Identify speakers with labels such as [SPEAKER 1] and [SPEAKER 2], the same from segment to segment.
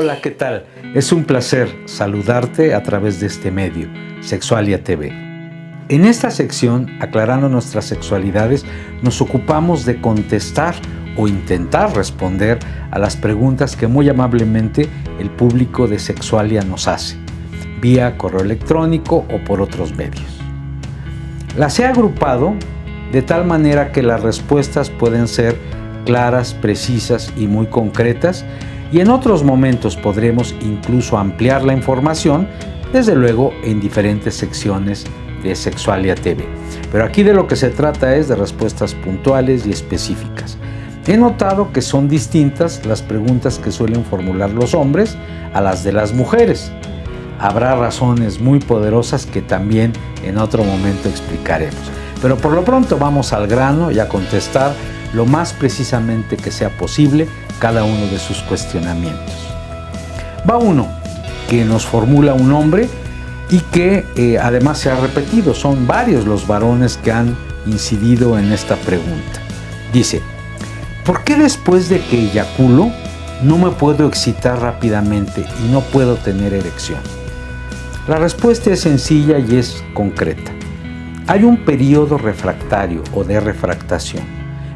[SPEAKER 1] Hola, ¿qué tal? Es un placer saludarte a través de este medio, Sexualia TV. En esta sección, aclarando nuestras sexualidades, nos ocupamos de contestar o intentar responder a las preguntas que muy amablemente el público de Sexualia nos hace, vía correo electrónico o por otros medios. Las he agrupado de tal manera que las respuestas pueden ser claras, precisas y muy concretas, y en otros momentos podremos incluso ampliar la información, desde luego en diferentes secciones de Sexualia TV. Pero aquí de lo que se trata es de respuestas puntuales y específicas. He notado que son distintas las preguntas que suelen formular los hombres a las de las mujeres. Habrá razones muy poderosas que también en otro momento explicaremos. Pero por lo pronto vamos al grano y a contestar lo más precisamente que sea posible cada uno de sus cuestionamientos. Va uno que nos formula un hombre y que además se ha repetido. Son varios los varones que han incidido en esta pregunta. Dice: ¿por qué después de que eyaculo no me puedo excitar rápidamente y no puedo tener erección? La respuesta es sencilla y es concreta. Hay un periodo refractario o de refractación.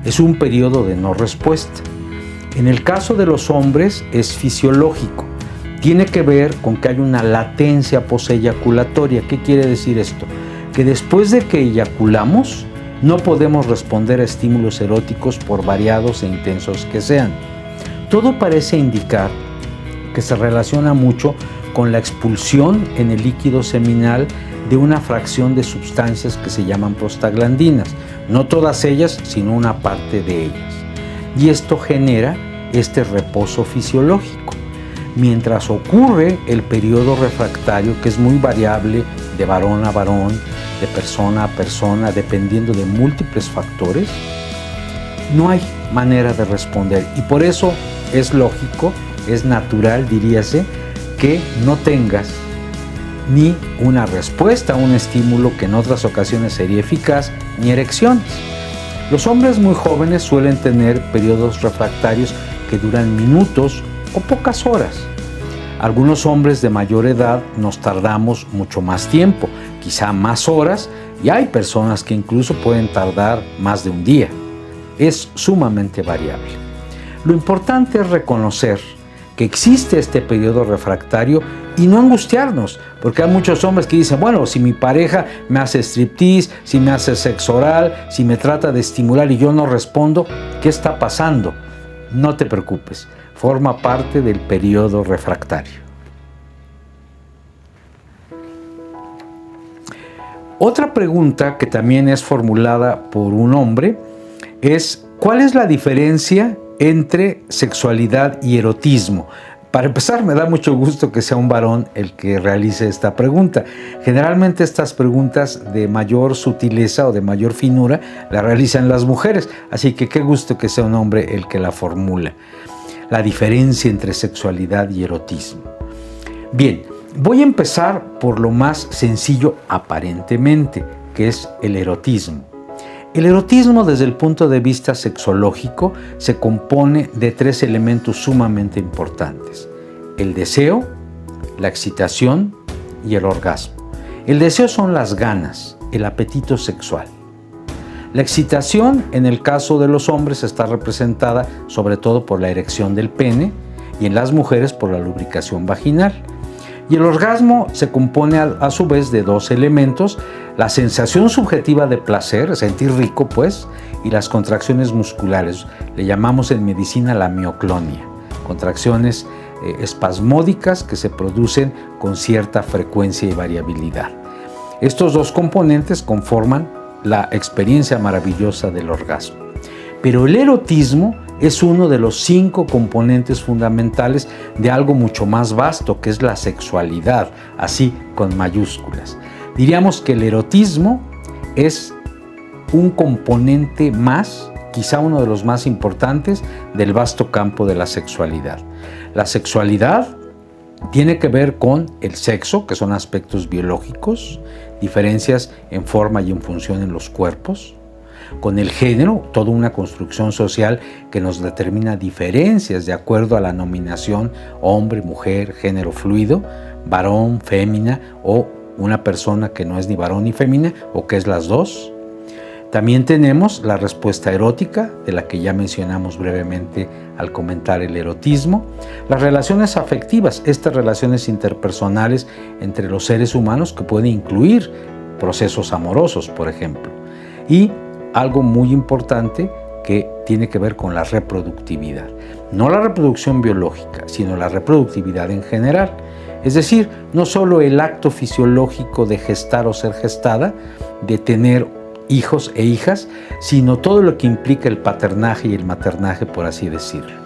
[SPEAKER 1] Es un periodo de no respuesta. En el caso de los hombres es fisiológico. Tiene que ver con que hay una latencia poseyaculatoria. ¿Qué quiere decir esto? Que después de que eyaculamos no podemos responder a estímulos eróticos por variados e intensos que sean. Todo parece indicar que se relaciona mucho con la expulsión en el líquido seminal de una fracción de sustancias que se llaman prostaglandinas, no todas ellas, sino una parte de ellas. Y esto genera este reposo fisiológico. Mientras ocurre el periodo refractario, que es muy variable de varón a varón, de persona a persona, dependiendo de múltiples factores, no hay manera de responder. Y por eso es lógico, es natural, diríase, que no tengas ni una respuesta a un estímulo que en otras ocasiones sería eficaz, ni erecciones. Los hombres muy jóvenes suelen tener periodos refractarios que duran minutos o pocas horas. Algunos hombres de mayor edad nos tardamos mucho más tiempo, quizá más horas, y hay personas que incluso pueden tardar más de un día. Es sumamente variable. Lo importante es reconocer que existe este periodo refractario y no angustiarnos, porque hay muchos hombres que dicen: bueno, si mi pareja me hace striptease, si me hace sexo oral, si me trata de estimular y yo no respondo, ¿qué está pasando? No te preocupes, forma parte del periodo refractario. Otra pregunta que también es formulada por un hombre es: ¿cuál es la diferencia entre sexualidad y erotismo? Para empezar, me da mucho gusto que sea un varón el que realice esta pregunta. Generalmente estas preguntas de mayor sutileza o de mayor finura las realizan las mujeres, así que qué gusto que sea un hombre el que la formula. La diferencia entre sexualidad y erotismo. Bien, voy a empezar por lo más sencillo aparentemente, que es el erotismo. El erotismo, desde el punto de vista sexológico, se compone de tres elementos sumamente importantes: el deseo, la excitación y el orgasmo. El deseo son las ganas, el apetito sexual. La excitación, en el caso de los hombres, está representada sobre todo por la erección del pene y en las mujeres por la lubricación vaginal. Y el orgasmo se compone a su vez de dos elementos: la sensación subjetiva de placer, sentir rico pues, y las contracciones musculares. Le llamamos en medicina la mioclonia, contracciones espasmódicas que se producen con cierta frecuencia y variabilidad. Estos dos componentes conforman la experiencia maravillosa del orgasmo. Pero el erotismo es uno de los 5 componentes fundamentales de algo mucho más vasto, que es la sexualidad, así con mayúsculas. Diríamos que el erotismo es un componente más, quizá uno de los más importantes, del vasto campo de la sexualidad. La sexualidad tiene que ver con el sexo, que son aspectos biológicos, diferencias en forma y en función en los cuerpos, con el género, toda una construcción social que nos determina diferencias de acuerdo a la nominación hombre, mujer, género fluido, varón, fémina o una persona que no es ni varón ni fémina o que es las dos. También tenemos la respuesta erótica, de la que ya mencionamos brevemente al comentar el erotismo. Las relaciones afectivas, estas relaciones interpersonales entre los seres humanos que pueden incluir procesos amorosos, por ejemplo. Y algo muy importante que tiene que ver con la reproductividad. No la reproducción biológica, sino la reproductividad en general. Es decir, no solo el acto fisiológico de gestar o ser gestada, de tener hijos e hijas, sino todo lo que implica el paternaje y el maternaje, por así decirlo.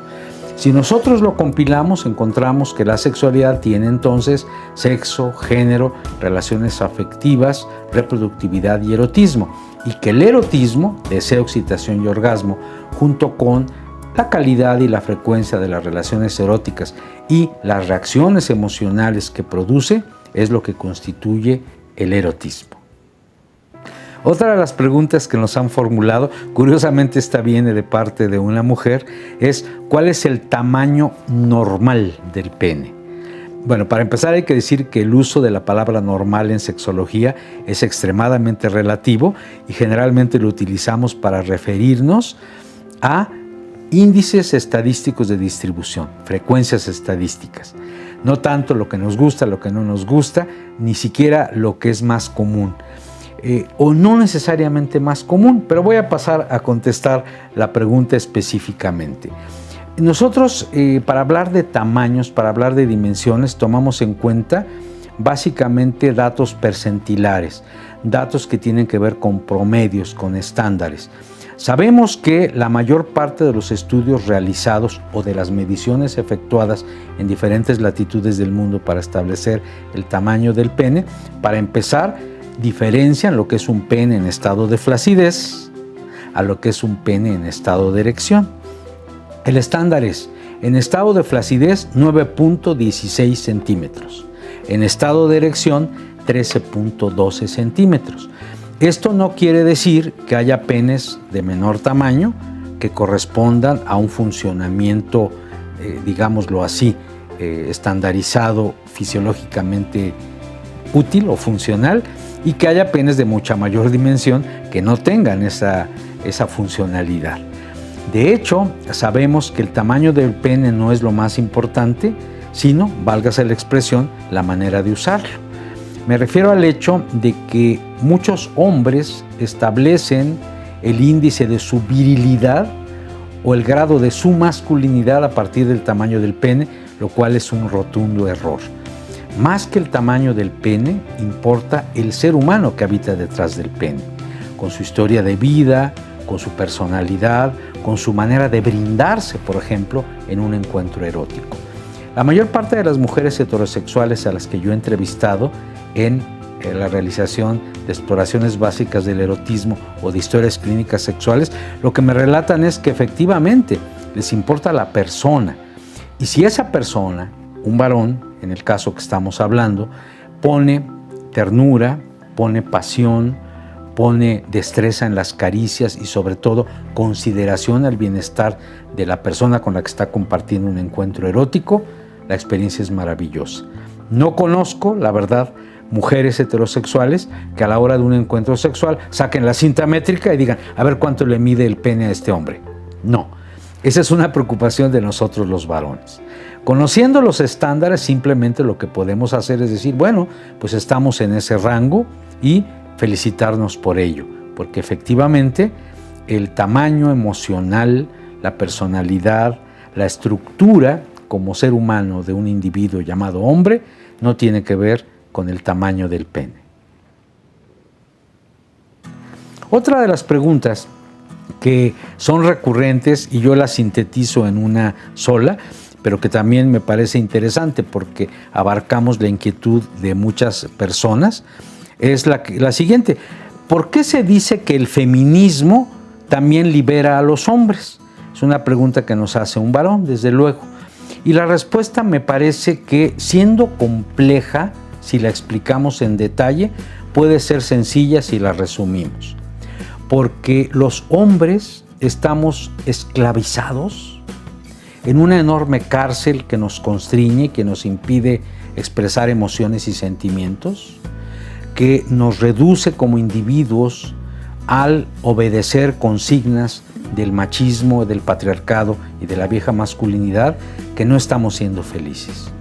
[SPEAKER 1] Si nosotros lo compilamos, encontramos que la sexualidad tiene entonces sexo, género, relaciones afectivas, reproductividad y erotismo, y que el erotismo, deseo, excitación y orgasmo, junto con la calidad y la frecuencia de las relaciones eróticas y las reacciones emocionales que produce, es lo que constituye el erotismo. Otra de las preguntas que nos han formulado, curiosamente esta viene de parte de una mujer, es ¿cuál es el tamaño normal del pene? Bueno, para empezar hay que decir que el uso de la palabra normal en sexología es extremadamente relativo y generalmente lo utilizamos para referirnos a índices estadísticos de distribución, frecuencias estadísticas. No tanto lo que nos gusta, lo que no nos gusta, ni siquiera lo que es más común. O no necesariamente más común, pero voy a pasar a contestar la pregunta específicamente. Nosotros, para hablar de tamaños, para hablar de dimensiones, tomamos en cuenta básicamente datos percentilares, datos que tienen que ver con promedios, con estándares. Sabemos que la mayor parte de los estudios realizados o de las mediciones efectuadas en diferentes latitudes del mundo para establecer el tamaño del pene, para empezar, diferencian lo que es un pene en estado de flacidez a lo que es un pene en estado de erección. El estándar es, en estado de flacidez, 9.16 centímetros. En estado de erección, 13.12 centímetros. Esto no quiere decir que haya penes de menor tamaño que correspondan a un funcionamiento, digámoslo así, estandarizado fisiológicamente útil o funcional, y que haya penes de mucha mayor dimensión que no tengan esa funcionalidad. De hecho, sabemos que el tamaño del pene no es lo más importante, sino, válgase la expresión, la manera de usarlo. Me refiero al hecho de que muchos hombres establecen el índice de su virilidad o el grado de su masculinidad a partir del tamaño del pene, lo cual es un rotundo error. Más que el tamaño del pene, importa el ser humano que habita detrás del pene, con su historia de vida, con su personalidad, con su manera de brindarse, por ejemplo, en un encuentro erótico. La mayor parte de las mujeres heterosexuales a las que yo he entrevistado en la realización de exploraciones básicas del erotismo o de historias clínicas sexuales, lo que me relatan es que efectivamente les importa la persona. Y si esa persona, un varón, en el caso que estamos hablando, pone ternura, pone pasión, pone destreza en las caricias y sobre todo consideración al bienestar de la persona con la que está compartiendo un encuentro erótico, la experiencia es maravillosa. No conozco, la verdad, mujeres heterosexuales que a la hora de un encuentro sexual saquen la cinta métrica y digan, a ver cuánto le mide el pene a este hombre. No, esa es una preocupación de nosotros los varones. Conociendo los estándares, simplemente lo que podemos hacer es decir, bueno, pues estamos en ese rango y felicitarnos por ello, porque efectivamente el tamaño emocional, la personalidad, la estructura como ser humano de un individuo llamado hombre no tiene que ver con el tamaño del pene. Otra de las preguntas que son recurrentes y yo las sintetizo en una sola, pero que también me parece interesante porque abarcamos la inquietud de muchas personas, es la siguiente. ¿Por qué se dice que el feminismo también libera a los hombres? Es una pregunta que nos hace un varón, desde luego. Y la respuesta me parece que, siendo compleja, si la explicamos en detalle, puede ser sencilla si la resumimos. porque los hombres estamos esclavizados en una enorme cárcel que nos constriñe, que nos impide expresar emociones y sentimientos, que nos reduce como individuos al obedecer consignas del machismo, del patriarcado y de la vieja masculinidad, que no estamos siendo felices.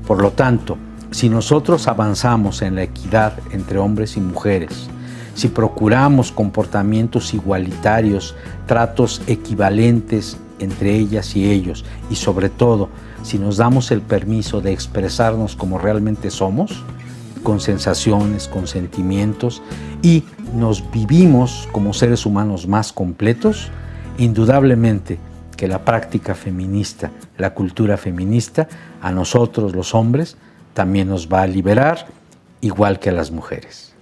[SPEAKER 1] Por lo tanto, si nosotros avanzamos en la equidad entre hombres y mujeres, si procuramos comportamientos igualitarios, tratos equivalentes entre ellas y ellos, y sobre todo, si nos damos el permiso de expresarnos como realmente somos, con sensaciones, con sentimientos, y nos vivimos como seres humanos más completos, indudablemente que la práctica feminista, la cultura feminista, a nosotros los hombres también nos va a liberar, igual que a las mujeres.